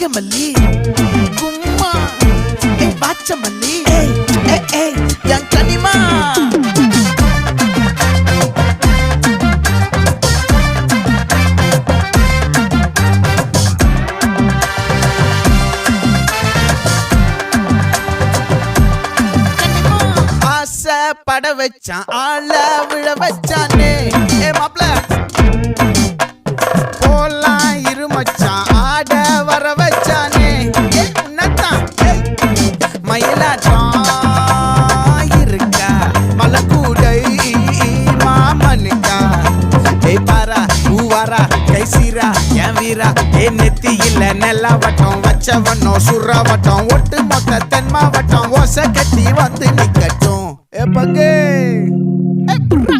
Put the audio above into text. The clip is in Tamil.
நாகமல்லி கும்மா பாச்சமல்லி என் கனிமா பட வச்சான் ஆள விழ வச்சானே மாப்ள போலாம் இருமச்சான் ஆட வர வச்சானே உன்னதான் மயிலாட்டம் இருக்கா மலக்கூடை மாமனுக்கா பாரா பூவாரா கைசீரா என் வீரா நெத்தி இல்ல நெல்லா வட்டம் வச்சவட்டம் சுறா வட்டம் ஒட்டு மொத்த தென் மாவட்டம் ஓசை கட்டி வந்து நிக்கட்டும் பங்கே